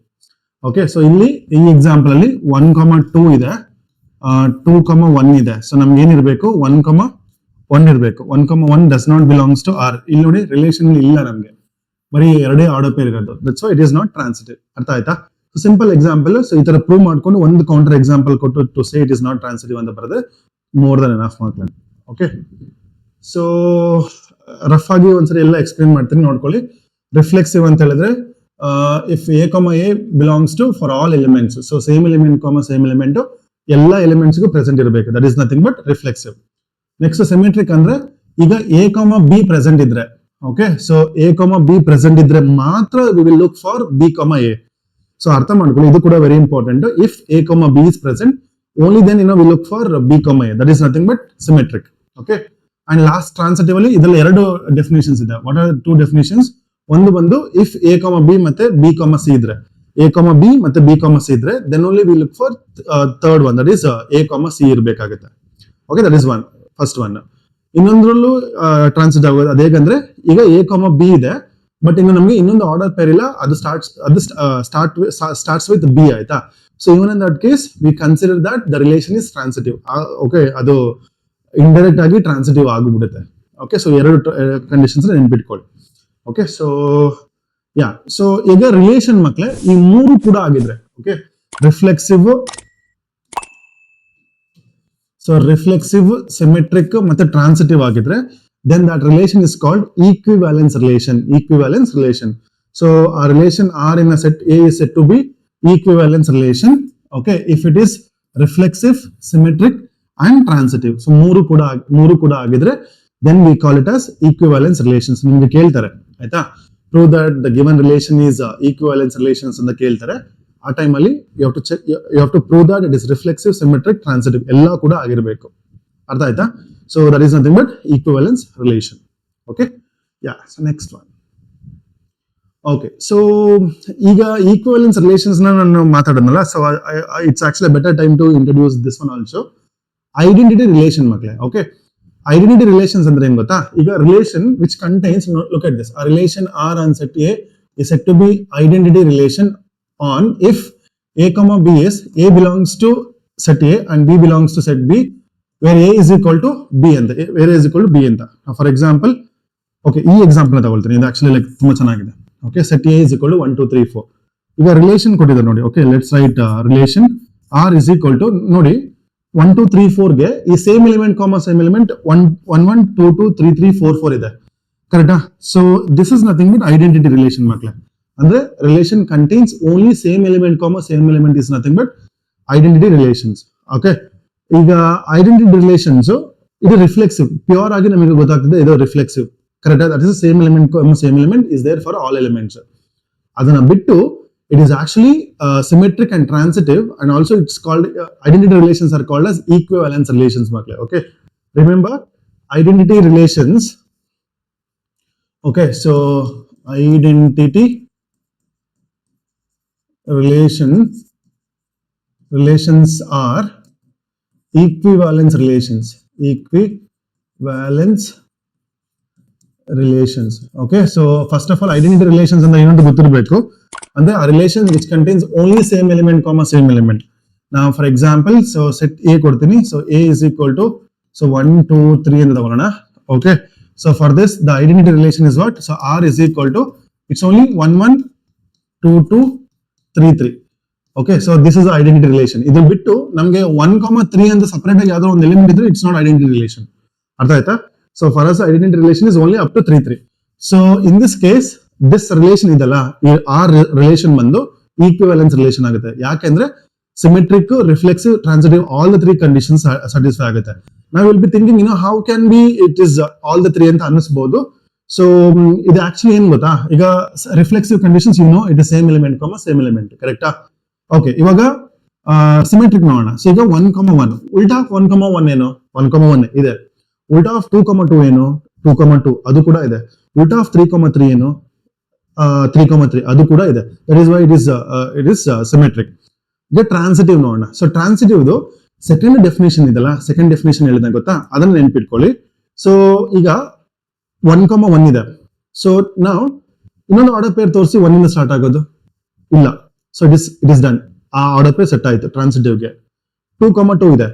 Speaker 1: Okay, so ಇಲ್ಲಿ ಈ example ಅಲ್ಲಿ 1 2 ಇದೆ, 2 1 ಇದೆ. ಸೊ ನಮ್ಗೆ ಏನಿರಬೇಕು 1 1 ಇರಬೇಕು. 1 1 does not belongs to R. ಇಲ್ಲಿ ನೋಡಿ ರಿಲೇಷನ್ ಇಲ್ಲ, ನಮ್ಗೆ ಬರೀ ಎರಡೇ ಆರ್ಡರ್ ಪೇರ್ ಇರೋದು. That's why it is not transitive. ಅರ್ಥ ಆಯ್ತಾ. ಸಿಂಪಲ್ ಎಕ್ಸಾಂಪಲ್, ಸೊ ಈ ತರ ಪ್ರೂವ್ ಮಾಡ್ಕೊಂಡು ಒಂದು ಕೌಂಟರ್ ಎಕ್ಸಾಂಪಲ್ ಕೊಟ್ಟು to say it is not transitive ಅಂತ ಬರೆದ್ರೆ more than enough marks. Okay, so rough ಆಗಿ ಒಂದ್ಸರಿ ಎಲ್ಲ ಎಕ್ಸ್ಪ್ಲೇನ್ ಮಾಡ್ತೀನಿ ನೋಡ್ಕೊಳ್ಳಿ. ರಿಫ್ಲೆಕ್ಸಿವ್ ಅಂತ ಹೇಳಿದ್ರೆ if A belongs to for all elements, so same element same element ಎಲ್ಲ ಎಲಿಮೆಂಟ್ಸ್ಗೂ ಪ್ರೆಸೆಂಟ್ ಇರಬೇಕು, that is nothing but reflexive. Next symmetric ಅಂದ್ರೆ ಈಗ ಎ ಬಿ ಪ್ರೆಸೆಂಟ್ ಇದ್ರೆ, okay, so A B present ಇದ್ರೆ ಮಾತ್ರ we will look for B A. So ಅರ್ಥ ಮಾಡ್ಕೊಳ್ಳಿ, ಇದು ಕೂಡ very important. If A B is present only then we look for B A, that is nothing but symmetric. Okay, and last transitive ಅಲ್ಲಿ ಇದರಲ್ಲಿ ಎರಡು definitions ಇದೆ. What are two definitions? ಒಂದು ಬಂದು ಇಫ್ ಎ ಬಿ ಮತ್ತೆ B C ಇದ್ರೆ, A B ಮತ್ತೆ B C ಇದ್ರೆ then only we look for third one, that is A C ಇರಬೇಕಾಗುತ್ತೆ. Okay, that is one, first one. ಇನ್ನೊಂದ್ರಲ್ಲೂ transit ಆಗೋದು ಅದೇ, ಹೇಗಂದ್ರೆ ಈಗ ಎ ಬಿ ಇದೆ ಬಟ್ ಇನ್ನು ನಮಗೆ ಇನ್ನೊಂದು ಆರ್ಡರ್ ಪೇರ್ ಇಲ್ಲ, ಅದು ಸ್ಟಾರ್ಟ್ಸ್ ವಿತ್ ಬಿ, ಆಯ್ತಾ? So even in that case we consider that the relation is transitive. Okay, ಅದು ಇಂಡೈರೆಕ್ಟ್ ಆಗಿ ಟ್ರಾನ್ಸಿಟಿವ್ ಆಗಿಬಿಡುತ್ತೆ. ಓಕೆ, ಸೊ ಎರಡು ಕಂಡೀಷನ್ಸ್ ನೆನ್ಪಿಟ್ಕೊಳ್ಳಿ. ಓಕೆ, ಸೊ ಯಾ, ಸೊ ಈಗ ರಿಲೇಷನ್ ಮಕ್ಳೆ ಈ ಮೂರು ಕೂಡ ಆಗಿದ್ರೆ, okay, reflexive, so reflexive, symmetric ಮತ್ತೆ ಟ್ರಾನ್ಸಿಟಿವ್ ಆಗಿದ್ರೆ then that relation is called equivalence relation. Equivalence relation. So a relation R in a set A is said to be equivalence relation. Okay, if it is reflexive, symmetric and transitive. So ಮೂರು ಕೂಡ ಆಗಿದ್ರೆ then we call it as equivalence relations. ನಿಮಗೆ ಕೇಳ್ತಾರೆ, ಆಯ್ತಾ? Prove that the given relation is equivalence relations ಅಂತ ಕೇಳ್ತಾರೆ. ಆ time ಅಲ್ಲಿ you have to prove that it is reflexive, symmetric, transitive ಎಲ್ಲ ಕೂಡ ಆಗಿರಬೇಕು. ಅರ್ಥ ಆಯ್ತಾ? So that is nothing but equivalence relation. Okay, yeah, so next one. Okay, so ಈಗ equivalence relations ನಾನು ಮಾತಾಡೋಣಲ್ಲ, so it's actually a better time to introduce this one also. Identity relation ಮಕ್ಕಳೇ. Okay, identity relations ಅಂದ್ರೆ ಏನು ಗೊತ್ತಾ? ಈಗ relation which contains, look at this, a relation R on set A is said to be identity relation on if A B is A belongs to set A and B belongs to set B, where A is equal to B ಅಂತ, where A is equal to B ಅಂತ. For example, okay, ಈ example ತಗೊಳ್ತೀನಿ, ಇದು actually like ತುಂಬಾ ಚೆನ್ನಾಗಿದೆ. Okay, set A is equal to 1 2 3 4. ಈಗ relation ಕೊಟ್ಟಿದ್ದಾರೆ ನೋಡಿ. Okay, let's right relation R is equal to, ನೋಡಿ 1 2 3 4 ಗೆ ಈ ಸೇಮ್ ಎಲಿಮೆಂಟ್ ಸೇಮ್ ಎಲಿಮೆಂಟ್ 1 1 2 2 3 3 4 4 ಇದೆ, ಕರೆಕ್ಟಾ? So this is nothing but identity relation ಮಕ್ಕಳೇ. ಅಂದ್ರೆ relation contains only same element same element is nothing but identity relations. Okay, ಈಗ identity relations ಇದು reflexive, pure ಆಗಿ ನಮಗೆ ಗೊತ್ತಾಗ್ತದೆ ಇದು reflexive, correct? That is same element is there for all elements. ಅದನ್ನ ಬಿಟ್ಟು it is actually symmetric and transitive and also it's called identity relations are called as equivalence relations ಮಕ್ಕಳೇ. Okay, remember identity relations. Okay, so identity relations are equivalence relations. Okay, so first of all identity relations ಅಂದ್ರೆ ಏನಂತ ಗೊತ್ತಿರಬೇಕು, ಅಂದ್ರೆ a relation which contains only same element same element. Now for example, so set A ಕೊಡ್ತೀನಿ, so A is equal to, so 1 2 3 ಅಂತ ತಗೊಳ್ಳೋಣ. Okay, so for this the identity relation is what? So R is equal to, it's only 1 1 2 2 3 3. Okay, so this is identity relation. ಇದು ಬಿಟ್ಟು ನಮಗೆ 1 3 ಅಂತ separate ಆಗಿ ಯಾವ್ದೋ ಒಂದು ಎಲಿಮೆಂಟ್ ಇದ್ರೆ ಇಟ್ಸ್ ನಾಟ್ ಐಡೆಂಟಿಟಿ ರಿಲೇಷನ್. ಅರ್ಥ ಆಯ್ತಾ? So for us identity relation is only up to 3 3. So in this case this relation ಇದಲ್ಲ, ಈ ಆರ್ ರಿಲೇಷನ್ ಬಂದು ಈಕ್ವಿವಾಲೆನ್ಸ್ ರಿಲೇಷನ್ ಆಗುತ್ತೆ. ಯಾಕೆಂದ್ರೆ symmetric, reflexive, transitive all the 3 conditions satisfy ಆಗುತ್ತೆ. ನಾವು will be thinking how can be it is all the 3 ಅಂತ ಅನಿಸಬಹುದು. ಸೊ ಇದು ಆಕ್ಚುಲಿ ಏನ್ ಗೊತ್ತಾ, ಈಗ reflexive conditions it is same element same element, ಕರೆಕ್ಟಾ? ಓಕೆ, ಇವಾಗ ಸಿಮೆಟ್ರಿಕ್ ನೋಡೋಣ. ಸೊ ಈಗ 1 1 ಉಲ್ಟಾ 1 1 ಏನು 1 1 ಇದೆ. ಉಲ್ಟಾ ಆಫ್ 2 2 ಏನು 2 2 ಅದು ಕೂಡ ಇದೆ. ಉಲ್ಟಾ ಆಫ್ 3 3 ಏನು 3 3 ಅದು ಕೂಡ ಇದೆ. That is why it is symmetric. ಈಗ ಟ್ರಾನ್ಸಿಟಿವ್ ನೋಡೋಣ. ಸೊ ಟ್ರಾನ್ಸಿಟಿವ್ ಸೆಕೆಂಡ್ ಡೆಫಿನೇಷನ್ ಇದಲ್ಲ, ಸೆಕೆಂಡ್ ಡೆಫಿನೇಷನ್ ಹೇಳಿದ ಗೊತ್ತಾ, ಅದನ್ನ ನೆನ್ಪಿಟ್ಕೊಳ್ಳಿ. ಸೊ ಈಗ 1 1 ಇದೆ. ಸೊ ನಾವು ಇನ್ನೊಂದು ಆರ್ಡರ್ ಪೇರ್ ತೋರಿಸಿ 1 ಇಂದ ಸ್ಟಾರ್ಟ್ ಆಗೋದು ಇಲ್ಲ. So it is done. ಆ ಆರ್ಡರ್ ಪೇರ್ ಸೆಟ್ ಆಯ್ತು ಟ್ರಾನ್ಸಿಟಿವ್ಗೆ. 2 2 ಇದೆ.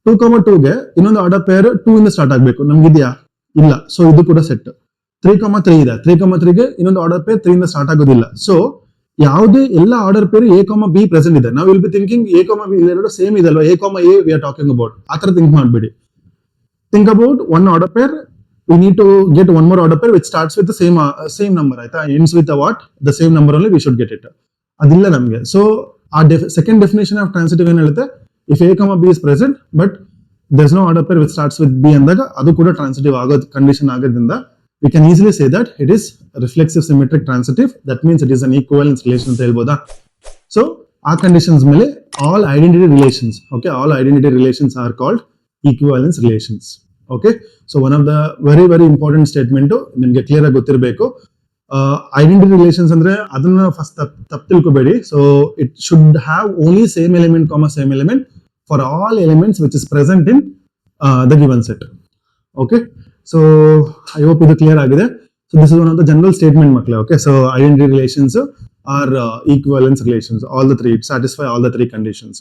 Speaker 1: 2 2ಗೆ ಇನ್ನೊಂದು ಆರ್ಡರ್ ಪೇರ್ 2 ಇಂದ ಸ್ಟಾರ್ಟ್ ಆಗ್ಬೇಕು, ನಮ್ಗಿದ್ಯಾ? ಇಲ್ಲ. ಸೊ ಇದು ಕೂಡ ಸೆಟ್. 3 3 ಇದೆ. 3 3ಗೆ ಇನ್ನೊಂದು ಆರ್ಡರ್ ಪೇರ್ 3 ಇಂದ ಸ್ಟಾರ್ಟ್ ಆಗೋದಿಲ್ಲ. ಸೊ ಯಾವುದೇ ಎಲ್ಲ ಆರ್ಡರ್ ಪೇರ್ ಎ ಕಾಮ ಬಿ ಪ್ರೆಸೆಂಟ್ ಇದೆ, ನಾವು ವಿಲ್ ಬಿ ಥಿಂಕಿಂಗ್ ಎ ಕಾಮ ಬಿ ಇಲ್ಲೆರಡು ಸೇಮ್ ಇದೆ ಅಲ್ವಾ, ಎ ಕಾಮ A we are talking about, ಆ ತರ ಥಿಂಕ್ ಮಾಡಬೇಡಿ. Think about one order pair. We need to get one more order pair which starts with the same number. Aita ends with the what? The same number only we should get it. Adilla namge. So our second definition of transitive ಏನು ಹೇಳುತ್ತೆ? If a comma b is present but there's no order pair which starts with b ಅಂದಾಗ ಅದು ಕೂಡ transitive ಆಗೋದು condition ಆಗೋದ್ರಿಂದ we can easily say that it is reflexive symmetric transitive. That means it is an equivalence relation ಅಂತ ಹೇಳ್ಬೋದಾ? So ಆ conditions ಮೇಲೆ all identity relations, okay, all identity relations are called equivalence relations. Okay, so one of the very important statement ನಿಮಗೆ clear ಆಗಿ ಗೊತ್ತಿರಬೇಕು. Identity relations ಅಂದ್ರೆ ಅದನ್ನ first ತಪ್ಪು ತಿಳ್ಕೊಬೇಡಿ. So it should have only same element comma same element for all elements which is present in the given set. Okay, so I hope ಇದು clear ಆಗಿದೆ. So this is one of the general statement ಮಕ್ಕಳೇ. Okay, so identity relations are equivalence relations, all the three, it satisfy all the three conditions.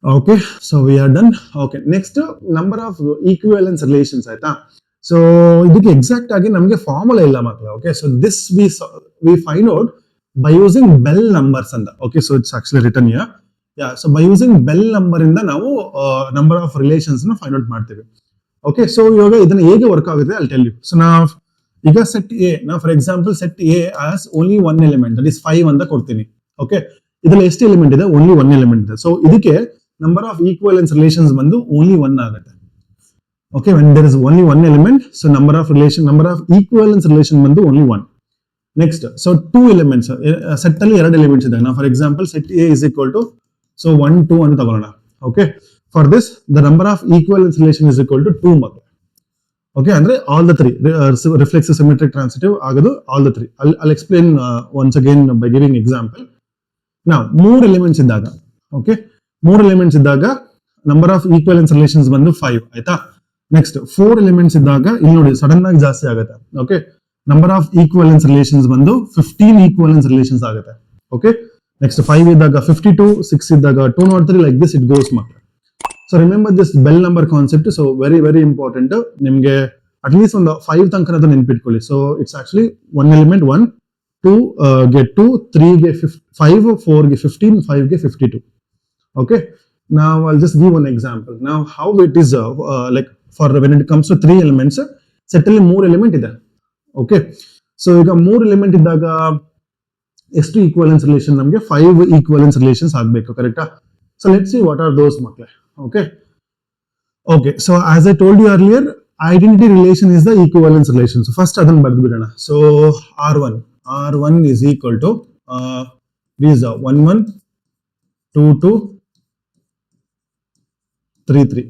Speaker 1: Okay, so we are done. Okay, next number of equivalence relations ಆಯ್ತಾ. So ಇದಕ್ಕೆ exact ಆಗಿ ನಮಗೆ formula ಇಲ್ಲ ಮಕ್ಕಳು. Okay, so this we find out by using bell numbers ಅಂತ. Okay, so it's actually written here. Yeah, so by using bell number ಇಂದ ನಾವು number of relations ನ find out ಮಾಡ್ತೀವಿ. Okay, so ಇವಾಗ ಇದನ್ನ ಹೇಗೆ ವರ್ಕ್ ಆಗುತ್ತೆ I'll tell you. So ನಾವು ಈಗ set A, now for example set A has only one element, that is 5 ಅಂತ ಕೊಡ್ತೀನಿ. Okay, ಇದರಲ್ಲಿ ಎಷ್ಟು ಎಲಿಮೆಂಟ್ ಇದೆ? only one element ಇದೆ. ಸೊ ಇದಕ್ಕೆ number of equivalence relations ಬಂದು only 1 ಆಗುತ್ತೆ. Okay, when there is only one element, so number of equivalence relation ಬಂದು only 1. Next, so two elements, set ಅಲ್ಲಿ ಎರಡು elements ಇದೆ. Now for example set A is equal to, so 1 2 ಅಂತ ತಗೊಳ್ಳೋಣ. Okay, for this the number of equivalence relation is equal to 2 ಮಕ್ಕಳು. Okay, ಅಂದ್ರೆ all the three reflexive symmetric transitive ಆಗೋದು all the three. I'll explain once again by giving example. Now ಮೂರು elements ಇದ್ದಾಗ, okay, ಮೂರು elements ಇದ್ದಾಗ number of equivalence relations ಬಂದು 5 ಆಯ್ತಾ. Next 4 elements ಇದ್ದಾಗ ಇಲ್ಲಿ ನೋಡಿ ಸಡನ್ ಆಗಿ ಜಾಸ್ತಿ ಆಗುತ್ತೆ. Okay, number of equivalence relations ಬಂದು 15 ಈಕ್ವಲೆನ್ಸ್ ರಿಲೇಷನ್ಸ್ ಆಗುತ್ತೆ. ಓಕೆ, ನೆಕ್ಸ್ಟ್ 5 ಇದ್ದಾಗ 52, 6 ಇದ್ದಾಗ 203, ಲೈಕ್ ದಿಸ್ ಇಟ್ ಗೋಸ್ ಮಕ್ಕಳು. So remember this bell number concept. So very important. ನಿಮಗೆ ಅಟ್ಲೀಸ್ಟ್ ಒಂದು 5 ತನಕ ನೆನ್ಪಿಟ್ಕೊಳ್ಳಿ. ಸೊ ಇಟ್ಸ್ ಆಕ್ಚುಲಿ 1 ಎಲಿಮೆಂಟ್ 1, 2 ಗೆ 2, 3 ಗೆ 5, 4 ಗೆ 15, 5 ಗೆ 52. Okay, now I'll just give one example. Now how it is like for when it comes to 3 elements, set ಅಲ್ಲಿ 3 element ಇದೆ. Okay, so ಈಗ 3 element ಇದ್ದಾಗ ಎಷ್ಟು equivalence relation? ನಮಗೆ 5 equivalence relations ಆಗಬೇಕು, ಕರೆಕ್ಟಾ? So let's see what are those ಮಕ್ಕಳೇ. Okay, so as I told you earlier, identity relation is the equivalence relation. So first ಅದನ್ನ ಬರೆದು ಬಿಡೋಣ. So R1 is equal to these are 1 1 2 2 3 3.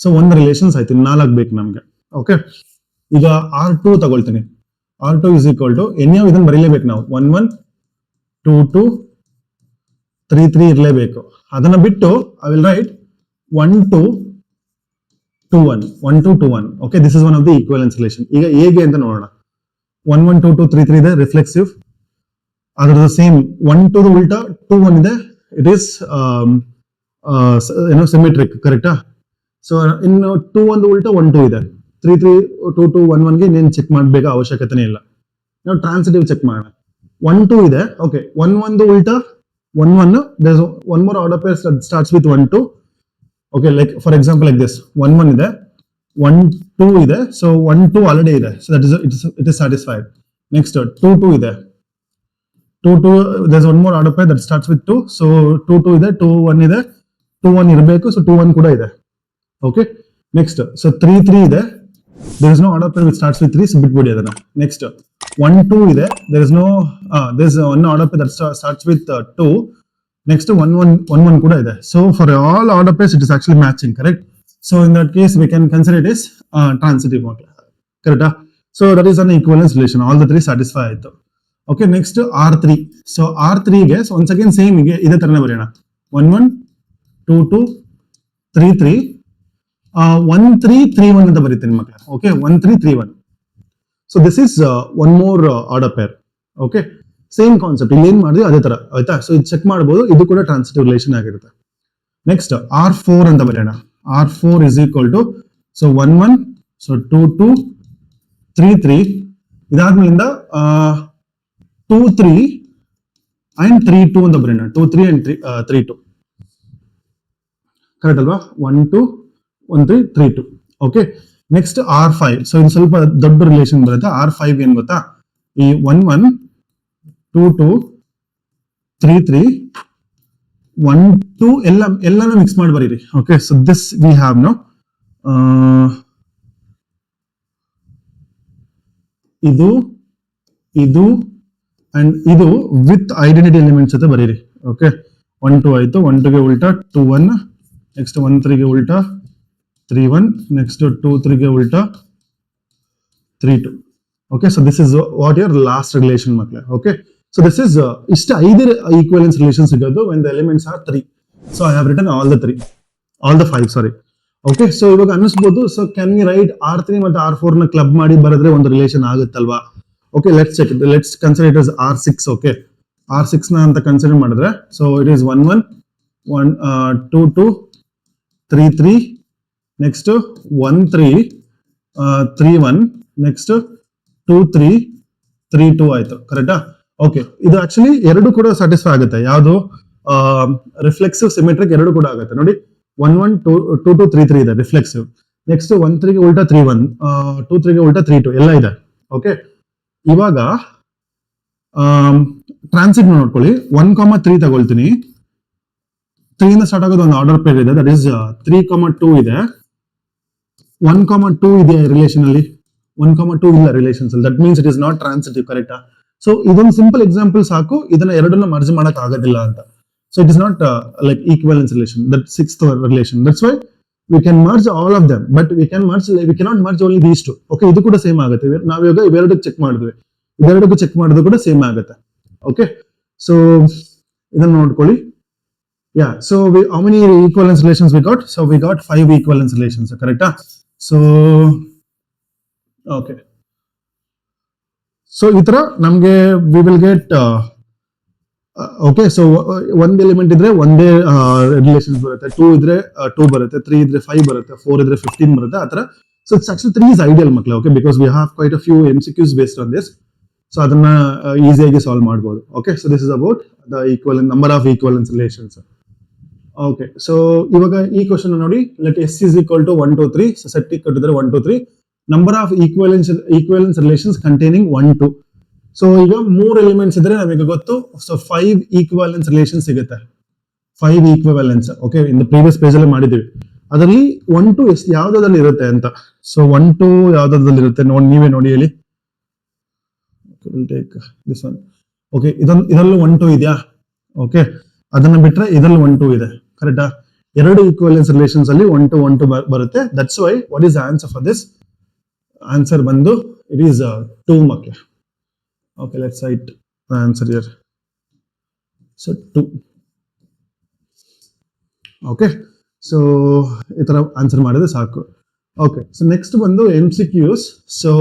Speaker 1: So ಒಂದು relations ಆಯ್ತು, 4 ಬೇಕು ನಮ್ಗೆ. ಓಕೆ, ಈಗ R2 ತಗೊಳ್ತೀನಿ. R2 is equal to ಎನ್ಯಾವ ಇದನ್ನ ಬರೀಲೇಬೇಕು ನಾವು. 1 1 2 2 3 3 ಇರಲೇಬೇಕು. ಅದನ್ನ ಬಿಟ್ಟು I will write 1 2 2 1 1 2 2 1. Okay, this is one of the equivalence relation. ಈಗ ಹೇಗೆ ಅಂತ ನೋಡೋಣ. 1 1 2 2 3 3 ಇದೆ, ರಿಫ್ಲೆಕ್ಸಿವ್. ಅದರ ಸೇಮ್ 1 2 ಉಲ್ಟಾ 2 1 ಇದೆ, ಇಟ್ ಈಸ್ ಸಿಮೆಟ್ರಿಕ್, ಕರೆಕ್ಟಾ? ಸೊ ಇನ್ನು 2 1 ಉಲ್ಟಾ 1 2 ಇದೆ, 3 3 2 2 1 1 ಗೆ ಇನ್ನೇನು ಚೆಕ್ ಮಾಡಬೇಕಾ ಅವಶ್ಯಕತೆನೇ ಇಲ್ಲ. ನಾವು ಟ್ರಾನ್ಸಿಟಿವ್ ಚೆಕ್ ಮಾಡೋಣ. 1 2 ಇದೆ. ಓಕೆ, 1 1 ಉಲ್ಟಾ 1 1, there's one more order pair that starts with 1 2. Okay, like for example like this, 1 1 ಇದೆ, 1 2 ಇದೆ. So 1 2 ಆಲ್ರೆಡಿ ಇದೆ, so that is it is satisfied. Next 2 2 ಇದೆ, 2 2, there's one more order pair that starts with 2. So 2 2 ಇದೆ, 2 1 ಇದೆ, 2 1 ಇರಬೇಕು, so 2 1 ಕೂಡ ಇದೆ. Okay, next so 3 3 ಇದೆ, there is no order pair which starts with 3, so ಬಿಟ್ಬಿಡಿ ಅದನ್ನ. Next 1 2 ಇದೆ, there is no there's one order pair that starts with 2. Next 1 1 ಕೂಡ ಇದೆ. So for all order pairs it is actually matching, correct? So in that case we can consider it as transitive model, correct? So that is an equivalence relation, all the three satisfy ಆಯ್ತು. Okay, next R3. So R3 ಗೆ once again same ಇದೇ ತರನೇ ಬರೆಯೋಣ. 1 1 2 2 3 3 1 3 3 1 ಅಂತ ಬರೀತೀನಿ ಮಕ್ಕಳೇ. Okay, 1 3 3 1. So this is one more order pair. Okay, same concept ಇಲ್ಲಿ ಏನ್ ಮಾಡಿದ್ವಿ ಅದೇ ತರ ಆಯ್ತಾ. ಸೊ ಇದು ಚೆಕ್ ಮಾಡಬಹುದು, ಇದು ಕೂಡ ಟ್ರಾನ್ಸಿಟಿವ್ ರಿಲೇಷನ್ ಆಗಿರುತ್ತೆ. ನೆಕ್ಸ್ಟ್ R4 ಅಂತ ಬರೆಯೋಣ. R4 is equal to, so 1 1, so 2 2 3 3, ಇದಾದ್ಮೇಲಿಂದ 2 3 and 3 2 ಅಂತ ಬರೋಣ 2 3 and 3 2 ಕರೆಕ್ಟ್ ಅಲ್ವಾ 1 2 1 3 3 2 ಓಕೆ ನೆಕ್ಸ್ಟ್ R5 ಸೊ ಇದು ಸ್ವಲ್ಪ ದೊಡ್ಡ ರಿಲೇಷನ್ ಬರುತ್ತೆ R5 ಏನ್ ಗೊತ್ತಾ ಈ 1 1 2 2 3 3 1 2 ಎಲ್ಲಾನು ಮಿಕ್ಸ್ ಮಾಡಿ ಬರೀರಿ okay so this we have no ಇದು ಇದು ಅಂಡ್ ಇದು ವಿತ್ ಐಡೆಂಟಿಟಿ ಎಲಿಮೆಂಟ್ಸ್ ಜೊತೆ ಬರೀರಿ ಓಕೆ 1 2 ಆಯ್ತು 1 2 ಗೆ ಉಲ್ಟಾ 2 1 ನೆಕ್ಸ್ಟ್ 1 3 ಗೆ ಉಲ್ಟಾ 3 1 ನೆಕ್ಸ್ಟ್ 2 3 ಗೆ ಉಲ್ಟಾ 3 2 okay so this is what your last relation ಮಕ್ಕಳೇ ಓಕೆ ಸೊ ದಿಸ್ ಇಸ್ ಇಷ್ಟ 5 ಈಕ್ವಲೆನ್ಸ್ ರಿಲೇಷನ್ ಸಿಗೋದು when the elements are 3 so I have written all the 5 sorry okay so ಇವಾಗ ಅನಿಸ್ಬೋದು so can we write R3 ಮತ್ತು R4 ನ club ಮಾಡಿ ಬರೆದ್ರೆ ಒಂದು ರಿಲೇಷನ್ ಆಗುತ್ತಲ್ವಾ okay let's check it let's consider it as R6 okay R6 na anta consider madidre so it is 1 1 2 2 3 3 next 1 3 3 1 next 2 3 3 2 ಆಯ್ತು ಕರೆಕ್ಟಾ ಓಕೆ ಇದು ಆಕ್ಚುಲಿ ಎರಡು ಕೂಡ ಸ್ಯಾಟಿಸ್ಫೈ ಆಗುತ್ತೆ ಯಾವುದು ರಿಫ್ಲೆಕ್ಸಿವ್ ಸಿಮೆಟ್ರಿಕ್ ಎರಡು ಕೂಡ ಆಗುತ್ತೆ ನೋಡಿ 1 1 2 2 3 3 ಇದೆ ರಿಫ್ಲೆಕ್ಸಿವ್ ನೆಕ್ಸ್ಟ್ 1 3 ಗೆ ಉಲ್ಟಾ 3 1 2 3 ಗೆ ಉಲ್ಟಾ 3 2 ಎಲ್ಲ ಇದೆ ಓಕೆ ಇವಾಗ ಟ್ರಾನ್ಸಿಟ್ ನೋಡ್ಕೊಳ್ಳಿ 1 3 ತಗೊಳ್ತೀನಿ 3 ಇಂದ ಸ್ಟಾರ್ಟ್ ಆಗೋದು ಒಂದು ಆರ್ಡರ್ ಪೇರ್ ಇದೆ ದಟ್ ಇಸ್ 3 2 ಇದೆ 1 2 ಇದೆ ರಿಲೇಷನ್ ಅಲ್ಲಿ 1 2 ಇಲ್ಲ ರಿಲೇಷನ್ಸ್ ಅಲ್ಲಿ that means it is not transitive ಕರೆಕ್ಟಾ ಸೊ ಇದೊಂದು ಸಿಂಪಲ್ ಎಕ್ಸಾಂಪಲ್ ಸಾಕು ಇದನ್ನ ಎರಡನ್ನ ಮರ್ಜ್ ಮಾಡಕ್ ಆಗೋದಿಲ್ಲ ಅಂತ so it is not like equivalence relation that sixth relation that's why we can merge all of them but we cannot merge only these two okay ಇದು ಕೂಡ ಸೇಮ್ ಆಗುತ್ತೆ ನಾವು ಇವಾಗ ಇವೆರಡಕ್ಕೆ ಚೆಕ್ ಮಾಡಿದ್ವಿ ಇವೆರಡಕ್ಕೂ ಚೆಕ್ ಮಾಡಿದ್ರು ಕೂಡ ಸೇಮ್ ಆಗುತ್ತೆ ಓಕೆ ಸೊ ಇದನ್ನ ನೋಡ್ಕೊಳ್ಳಿ yeah so how many equivalence relations we got so we got 5 equivalence relations correct so okay so itra namge we will get okay so one element idre one day relations barutte 2 idre 2 barutte 3 idre 5 barutte 4 idre 15 barutte atara so it's actually 3 is ideal makla okay because we have quite a few MCQs based on this so adanna easy agi solve ಮಾಡಬಹುದು okay so this is about the equivalent number of equivalence relations okay so ivaga ee question nodi let S is equal to 1 2 3 so set kottidare 1 2 3 number of equivalence relations containing 1 2 so ಈಗ 3 elements ಇದ್ರೆ ನಮಗೆ ಗೊತ್ತು so 5 ಈಕ್ವಿವೆಲೆನ್ಸ್ relation ಸಿಗುತ್ತೆ 5 equivalence okay in the previous page ಅಲ್ಲಿ ಮಾಡಿದ್ವಿ ಅದರಲ್ಲಿ 1 2 ಎಷ್ಟು ಯಾವ್ದಾದಲ್ಲಿ ಇರುತ್ತೆ ಅಂತ ಸೊ 1 2 ಯಾವ್ದಾದಲ್ಲಿ ಇರುತ್ತೆ ನೀವೇ ನೋಡಿ ಹೇಳಿ ಟೇಕ್ ದಿಸ್ ಒನ್ ಓಕೆ ಇದರಲ್ಲೂ 1 2 ಇದೆಯಾ ಓಕೆ ಅದನ್ನ ಬಿಟ್ರೆ ಇದರಲ್ಲಿ 1 2 ಇದೆ ಕರೆಕ್ಟಾ ಎರಡು ಈಕ್ವಿವೆಲೆನ್ಸ್ ರಿಲೇಷನ್ಸ್ ಅಲ್ಲಿ 1 2 ಬರುತ್ತೆ that's why what is answer for this answer ಬಂದು ಇಟ್ ಈಸ್ 2 ಮಕ್ಕಳೇ okay let's write the answer here so 2 okay so itara answer madide saaku okay so next bandu MCQs so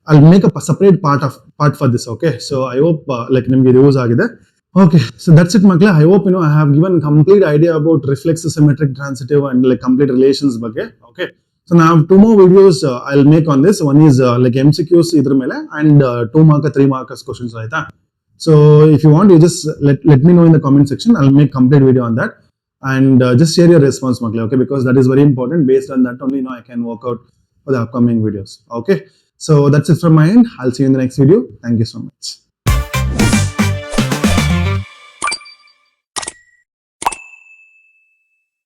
Speaker 1: I'll make a separate part for this okay so I hope like nimge use agide okay so that's it makle I hope I have given complete idea about reflexive symmetric transitive and like complete relations bagge okay so now I have 2 more videos I'll make on this one is like MCQs idr mele and 2 mark 3 markers questions aita so if you want you just let me know in the comment section I'll make complete video on that and just share your response makle okay because that is very important based on that only I can work out for the upcoming videos okay so that's it from my end I'll see you in the next video thank you so much